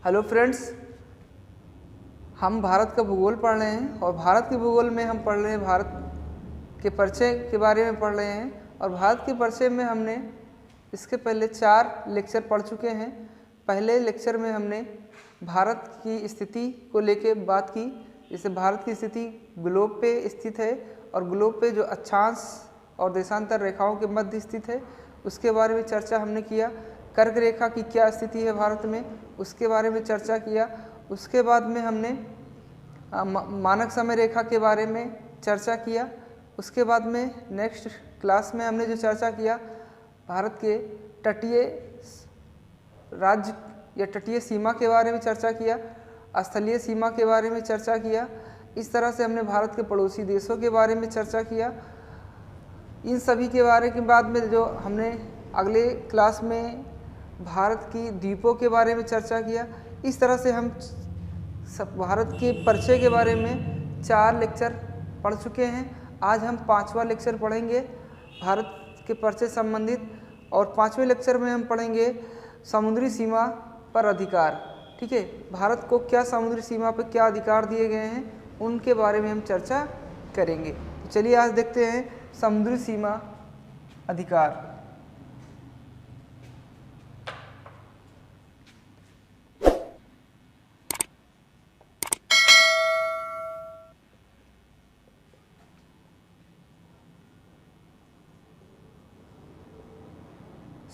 Hello friends, हम भारत का भूगोल पढ़ रहे हैं और भारत के भूगोल में हम पढ़ रहे हैं, भारत के परिचय के बारे में पढ़ रहे हैं। और भारत के परिचय में हमने इसके पहले 4 लेक्चर पढ़ चुके हैं। पहले लेक्चर में हमने भारत की स्थिति को लेके बात की, जैसे भारत की स्थिति ग्लोब पे स्थित है और ग्लोब पे जो अक्षांश और देशांतर रेखाओं के मध्य स्थित है उसके बारे में चर्चा हमने किया। कर्क रेखा की क्या स्थिति है भारत में, उसके बारे में चर्चा किया। उसके बाद में हमने मानक समय रेखा के बारे में चर्चा किया। उसके बाद में नेक्स्ट क्लास में हमने जो चर्चा किया, भारत के तटीय राज्य या तटीय सीमा के बारे में चर्चा किया, स्थलीय सीमा के बारे में चर्चा किया। इस तरह से हमने भारत के पड़ोसी देशों के बारे में चर्चा किया। इन सभी के बारे के बाद में जो हमने अगले क्लास में भारत की द्वीपों के बारे में चर्चा किया। इस तरह से हम भारत के परिचय के बारे में 4 लेक्चर पढ़ चुके हैं। आज हम 5वां लेक्चर पढ़ेंगे भारत के परिचय संबंधित, और 5वें लेक्चर में हम पढ़ेंगे समुद्री सीमा पर अधिकार। ठीक है, भारत को क्या समुद्री सीमा पर क्या अधिकार दिए गए हैं उनके बारे में हम चर्चा करेंगे। तो चलिए आज देखते हैं समुद्री सीमा अधिकार।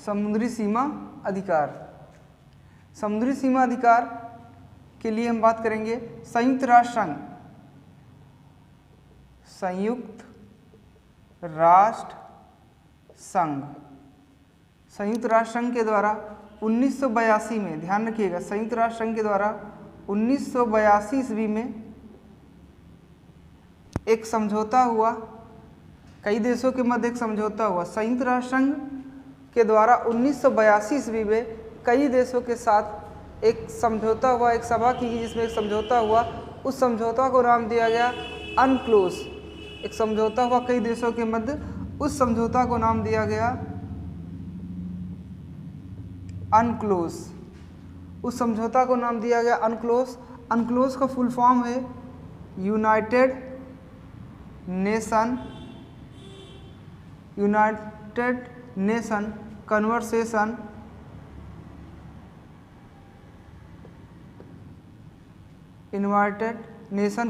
समुद्री सीमा अधिकार। समुद्री सीमा अधिकार के लिए हम बात करेंगे संयुक्त राष्ट्र संघ। संयुक्त राष्ट्र संघ, संयुक्त राष्ट्र संघ के द्वारा 1982 में, ध्यान रखिएगा, संयुक्त राष्ट्र संघ के द्वारा 1982 ईस्वी में एक समझौता हुआ। कई देशों के मध्य एक समझौता हुआ। संयुक्त राष्ट्र संघ के द्वारा 1982 ईस्वी में कई देशों के साथ एक समझौता हुआ, एक सभा की गई जिसमें एक समझौता हुआ। उस समझौता को नाम दिया गया अनक्लोज। एक समझौता हुआ कई देशों के मध्य, उस समझौता को नाम दिया गया अनक्लोज। उस समझौता को नाम दिया गया अनक्लोज। अनक्लोज का फुल फॉर्म है united nation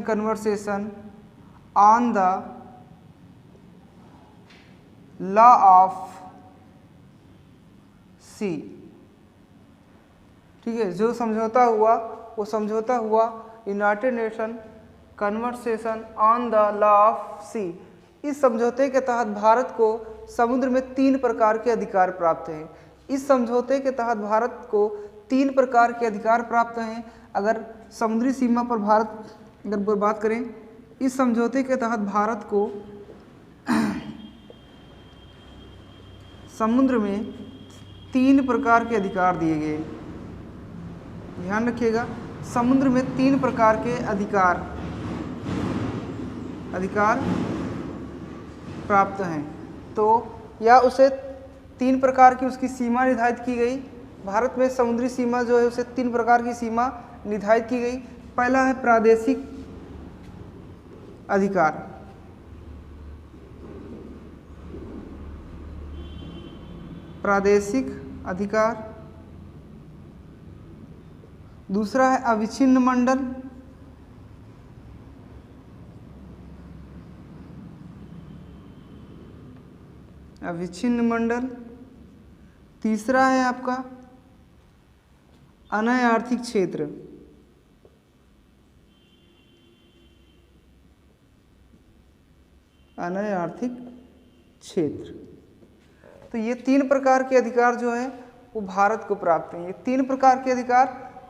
conversation on the law of sea. ठीक है, जो समझौता हुआ वो समझौता हुआ united nation conversation on the law of sea. इस समझौते के तहत भारत को समुद्र में 3 प्रकार के अधिकार प्राप्त हैं। इस समझौते के तहत भारत को 3 प्रकार के अधिकार प्राप्त हैं। अगर समुद्री सीमा पर भारत अगर बात करें, इस समझौते के तहत भारत को समुद्र में 3 प्रकार के अधिकार दिए गए। ध्यान रखिएगा, समुद्र में 3 प्रकार के अधिकार प्राप्त हैं। तो या उसे 3 प्रकार की उसकी सीमा निर्धारित की गई। भारत में समुद्री सीमा जो है उसे 3 प्रकार की सीमा निर्धारित की गई। पहला है प्रादेशिक अधिकार। प्रादेशिक अधिकार। दूसरा है अविच्छिन्न मंडल। अविच्छिन्न मंडल। तीसरा है आपका अनय आर्थिक क्षेत्र। अनय आर्थिक क्षेत्र। तो ये 3 प्रकार के अधिकार जो है वो भारत को प्राप्त हैं। ये 3 प्रकार के अधिकार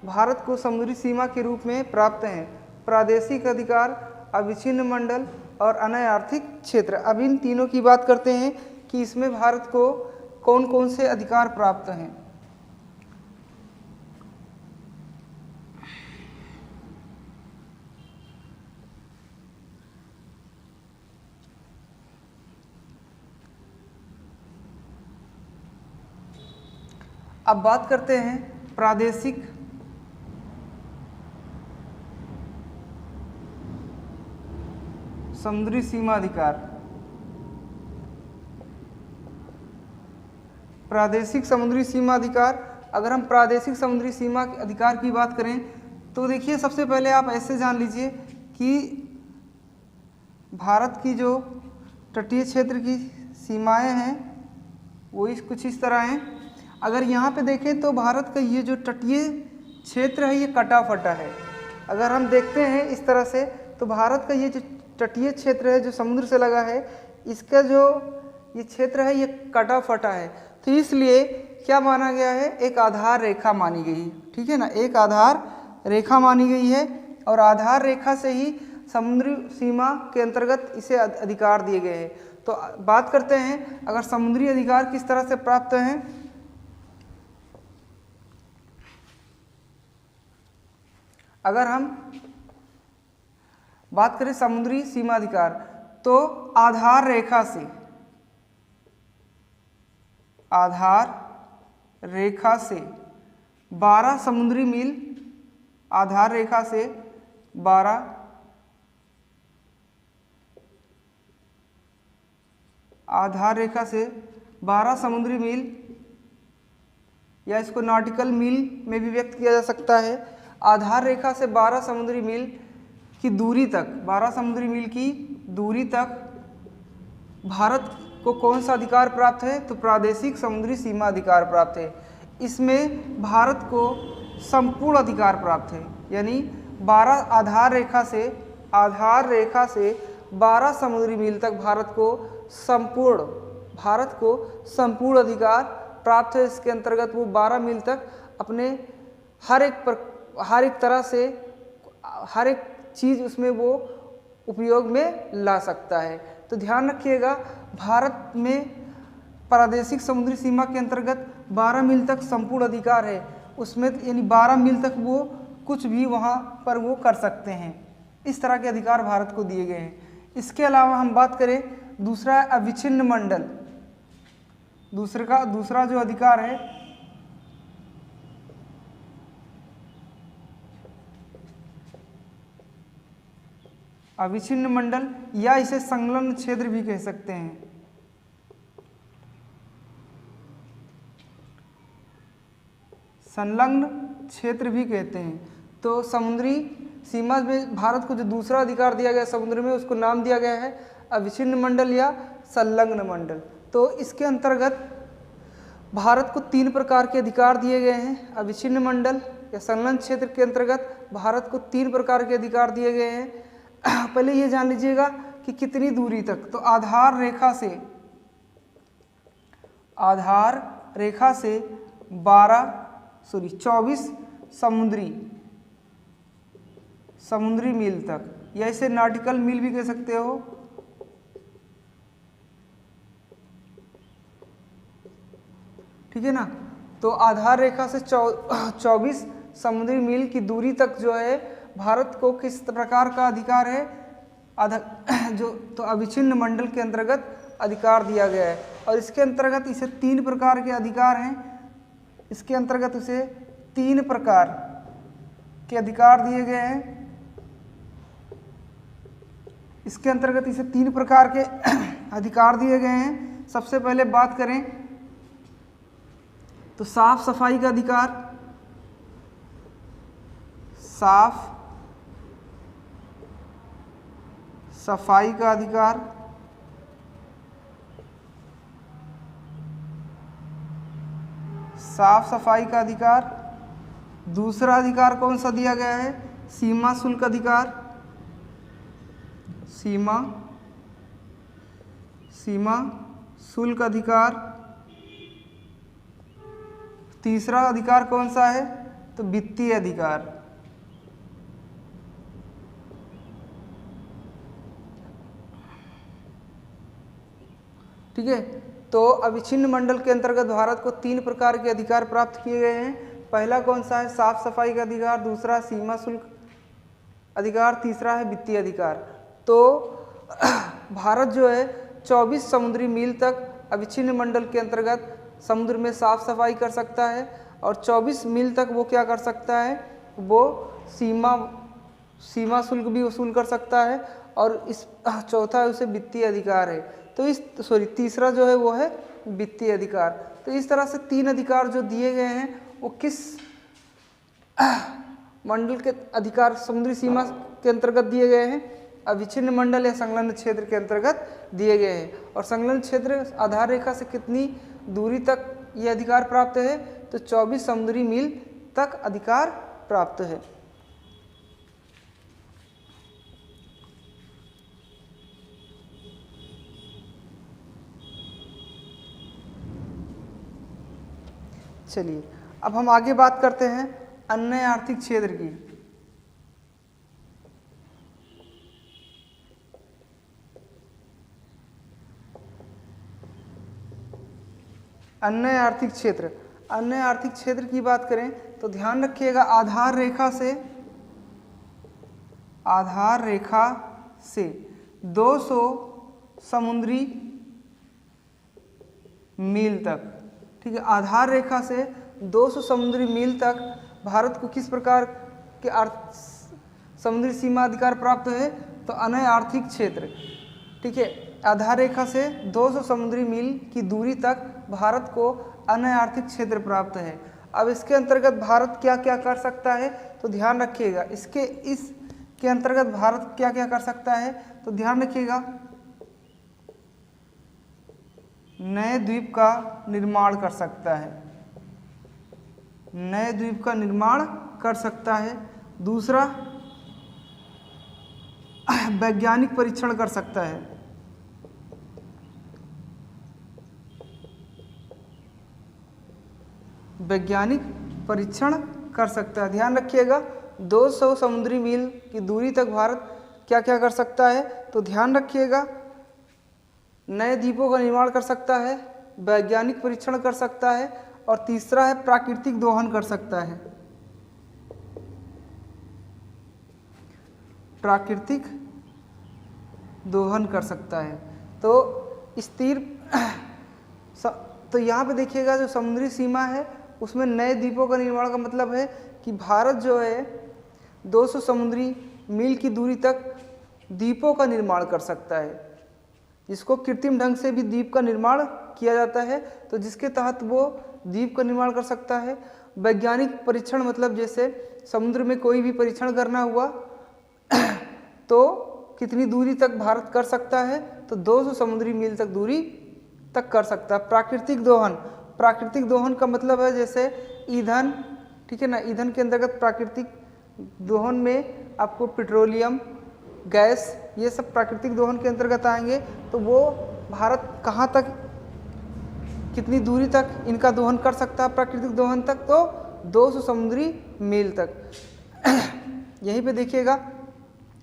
भारत को समुद्री सीमा के रूप में प्राप्त हैं। प्रादेशिक अधिकार, अविच्छिन्न मंडल और अनय आर्थिक क्षेत्र। अब इन तीनों की बात करते हैं कि इसमें भारत को कौन कौन से अधिकार प्राप्त हैं। अब बात करते हैं प्रादेशिक समुद्री सीमा अधिकार। प्रादेशिक समुद्री सीमा अधिकार। अगर हम प्रादेशिक समुद्री सीमा अधिकार की बात करें तो देखिए, सबसे पहले आप ऐसे जान लीजिए कि भारत की जो तटीय क्षेत्र की सीमाएं हैं वो कुछ इस तरह हैं। अगर यहाँ पे देखें तो भारत का ये जो तटीय क्षेत्र है ये कटा फटा है। अगर हम देखते हैं इस तरह से तो भारत का ये जो तटीय क्षेत्र है जो समुद्र से लगा है, इसका जो ये क्षेत्र है ये कटा फटा है। तो इसलिए क्या माना गया है, एक आधार रेखा मानी गई है। ठीक है ना, एक आधार रेखा मानी गई है और आधार रेखा से ही समुद्री सीमा के अंतर्गत इसे अधिकार दिए गए हैं। तो बात करते हैं अगर समुद्री अधिकार किस तरह से प्राप्त हैं। अगर हम बात करें समुद्री सीमा अधिकार तो आधार रेखा से, आधार रेखा से 12 समुद्री मील, आधार रेखा से 12 आधार रेखा से 12 समुद्री मील या इसको नॉटिकल मील में भी व्यक्त किया जा सकता है। आधार रेखा से 12 समुद्री मील की दूरी तक, 12 समुद्री मील की दूरी तक भारत को कौन सा अधिकार प्राप्त है, तो प्रादेशिक समुद्री सीमा अधिकार प्राप्त है। इसमें भारत को संपूर्ण अधिकार प्राप्त है, यानी 12 आधार रेखा से 12 समुद्री मील तक भारत को संपूर्ण अधिकार प्राप्त है। इसके अंतर्गत वो 12 मील तक अपने हर एक तरह से हर एक चीज़ उसमें वो उपयोग में ला सकता है। तो ध्यान रखिएगा, भारत में प्रादेशिक समुद्री सीमा के अंतर्गत 12 मील तक संपूर्ण अधिकार है। उसमें यानी 12 मील तक वो कुछ भी वहाँ पर वो कर सकते हैं। इस तरह के अधिकार भारत को दिए गए हैं। इसके अलावा हम बात करें, दूसरा है अविच्छिन्न मंडल। दूसरा जो अधिकार है अविच्छिन्न मंडल, या इसे संलग्न क्षेत्र भी कह सकते हैं। संलग्न क्षेत्र भी कहते हैं। तो समुद्री सीमा में भारत को जो दूसरा अधिकार दिया गया समुद्र में, उसको नाम दिया गया है अविच्छिन्न मंडल या संलग्न मंडल। तो इसके अंतर्गत भारत को 3 प्रकार के अधिकार दिए गए हैं। अविच्छिन्न मंडल या संलग्न क्षेत्र के अंतर्गत भारत को 3 प्रकार के अधिकार दिए गए हैं। पहले ये जान लीजिएगा कि कितनी दूरी तक, तो आधार रेखा से 24 समुद्री मील तक, या इसे नॉटिकल मील भी कह सकते हो। ठीक है ना, तो आधार रेखा से 24 समुद्री मील की दूरी तक जो है भारत को किस प्रकार का अधिकार है, तो अविच्छिन्न मंडल के अंतर्गत अधिकार दिया गया है। और इसके अंतर्गत इसे 3 प्रकार के अधिकार हैं। इसके अंतर्गत उसे 3 प्रकार के अधिकार दिए गए हैं। इसके अंतर्गत इसे 3 प्रकार के अधिकार दिए गए हैं। सबसे पहले बात करें तो साफ सफाई का अधिकार, साफ सफाई का अधिकार, साफ सफाई का अधिकार। दूसरा अधिकार कौन सा दिया गया है, सीमा शुल्क अधिकार, सीमा शुल्क अधिकार। तीसरा अधिकार कौन सा है, तो वित्तीय अधिकार। ठीक है, तो अविच्छिन्न मंडल के अंतर्गत भारत को 3 प्रकार के अधिकार प्राप्त किए गए हैं। पहला कौन सा है, साफ सफाई का अधिकार। दूसरा सीमा शुल्क अधिकार। तीसरा है वित्तीय अधिकार। तो भारत जो है 24 समुद्री मील तक अविच्छिन्न मंडल के अंतर्गत समुद्र में साफ सफाई कर सकता है, और 24 मील तक वो क्या कर सकता है, वो सीमा शुल्क भी वसूल कर सकता है, और इस चौथा है उसे वित्तीय अधिकार है। तो इस तीसरा जो है वो है वित्तीय अधिकार। तो इस तरह से 3 अधिकार जो दिए गए हैं वो किस मंडल के अधिकार समुद्री सीमा के अंतर्गत दिए गए हैं? अविच्छिन्न मंडल या संलग्न क्षेत्र के अंतर्गत दिए गए हैं। और संलग्न क्षेत्र आधार रेखा से कितनी दूरी तक ये अधिकार प्राप्त है? तो 24 समुद्री मील तक अधिकार प्राप्त है। चलिए अब हम आगे बात करते हैं अन्य आर्थिक क्षेत्र की। अन्य आर्थिक क्षेत्र, अन्य आर्थिक क्षेत्र की बात करें तो ध्यान रखिएगा आधार रेखा से 200 समुद्री मील तक, ठीक है, आधार रेखा से 200 समुद्री मील तक भारत को किस प्रकार के समुद्री सीमा अधिकार प्राप्त है? तो अन्य आर्थिक क्षेत्र, ठीक है, आधार रेखा से 200 समुद्री मील की दूरी तक भारत को अन्य आर्थिक क्षेत्र प्राप्त है। अब इसके अंतर्गत भारत क्या क्या कर सकता है? तो ध्यान रखिएगा इसके अंतर्गत भारत क्या क्या कर सकता है? तो ध्यान रखिएगा नए द्वीप का निर्माण कर सकता है, नए द्वीप का निर्माण कर सकता है। दूसरा, वैज्ञानिक परीक्षण कर सकता है, वैज्ञानिक परीक्षण कर सकता है। ध्यान रखिएगा 200 समुद्री मील की दूरी तक भारत क्या क्या कर सकता है? तो ध्यान रखिएगा नए द्वीपों का निर्माण कर सकता है, वैज्ञानिक परीक्षण कर सकता है, और तीसरा है प्राकृतिक दोहन कर सकता है, प्राकृतिक दोहन कर सकता है। तो तो यहाँ पे देखिएगा जो समुद्री सीमा है उसमें नए द्वीपों का निर्माण का मतलब है कि भारत जो है 200 समुद्री मील की दूरी तक द्वीपों का निर्माण कर सकता है, जिसको कृत्रिम ढंग से भी द्वीप का निर्माण किया जाता है, तो जिसके तहत वो द्वीप का निर्माण कर सकता है। वैज्ञानिक परीक्षण मतलब जैसे समुद्र में कोई भी परीक्षण करना हुआ तो कितनी दूरी तक भारत कर सकता है? तो 200 समुद्री मील तक दूरी तक कर सकता है। प्राकृतिक दोहन, प्राकृतिक दोहन का मतलब है जैसे ईंधन, ठीक है ना, ईंधन के अंतर्गत प्राकृतिक दोहन में आपको पेट्रोलियम, गैस, ये सब प्राकृतिक दोहन के अंतर्गत आएंगे। तो वो भारत कहाँ तक, कितनी दूरी तक इनका दोहन कर सकता है प्राकृतिक दोहन तक? तो 200 समुद्री मील तक। यहीं पे देखिएगा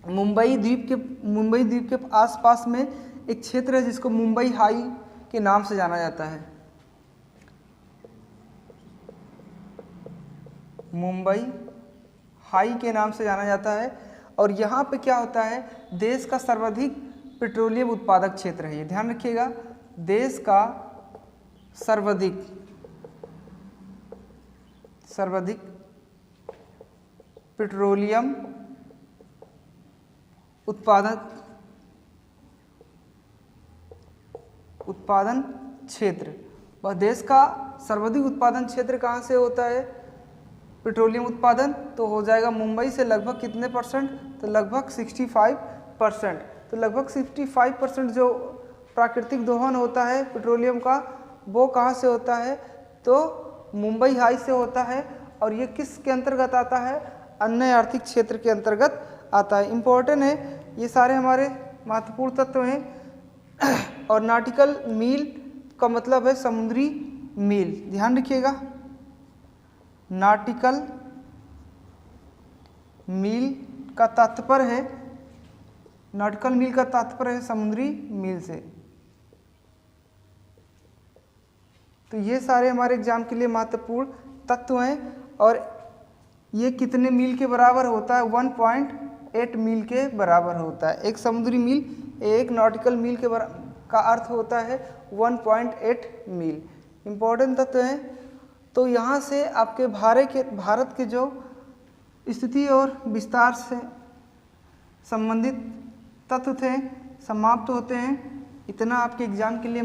मुंबई द्वीप के आसपास में एक क्षेत्र है जिसको मुंबई हाई के नाम से जाना जाता है। मुंबई हाई के नाम से जाना जाता है। और यहाँ पे क्या होता है, देश का सर्वाधिक पेट्रोलियम उत्पादक क्षेत्र है ये, ध्यान रखिएगा, देश का सर्वाधिक पेट्रोलियम उत्पादन क्षेत्र, वह देश का सर्वाधिक उत्पादन क्षेत्र कहाँ से होता है? पेट्रोलियम उत्पादन, तो हो जाएगा मुंबई से लगभग कितने परसेंट? तो लगभग 65%। तो लगभग 65% जो प्राकृतिक दोहन होता है पेट्रोलियम का वो कहाँ से होता है? तो मुंबई हाई से होता है। और ये किसके अंतर्गत आता है? अन्य आर्थिक क्षेत्र के अंतर्गत आता है। इम्पोर्टेंट है, ये सारे हमारे महत्वपूर्ण तत्व हैं। और नॉटिकल मील का मतलब है समुद्री मील, ध्यान रखिएगा, नॉटिकल मील का तात्पर्य है, नॉटिकल मील का तात्पर्य है समुद्री मील से। तो ये सारे हमारे एग्जाम के लिए महत्वपूर्ण तत्व हैं। और ये कितने मील के बराबर होता है? 1.8 मील के बराबर होता है। एक समुद्री मील, एक नॉटिकल मील का अर्थ होता है 1.8 मील। इम्पोर्टेंट तत्व हैं। तो यहाँ से आपके भारत के जो स्थिति और विस्तार से संबंधित तत्व थे समाप्त होते हैं। इतना आपके एग्ज़ाम के लिए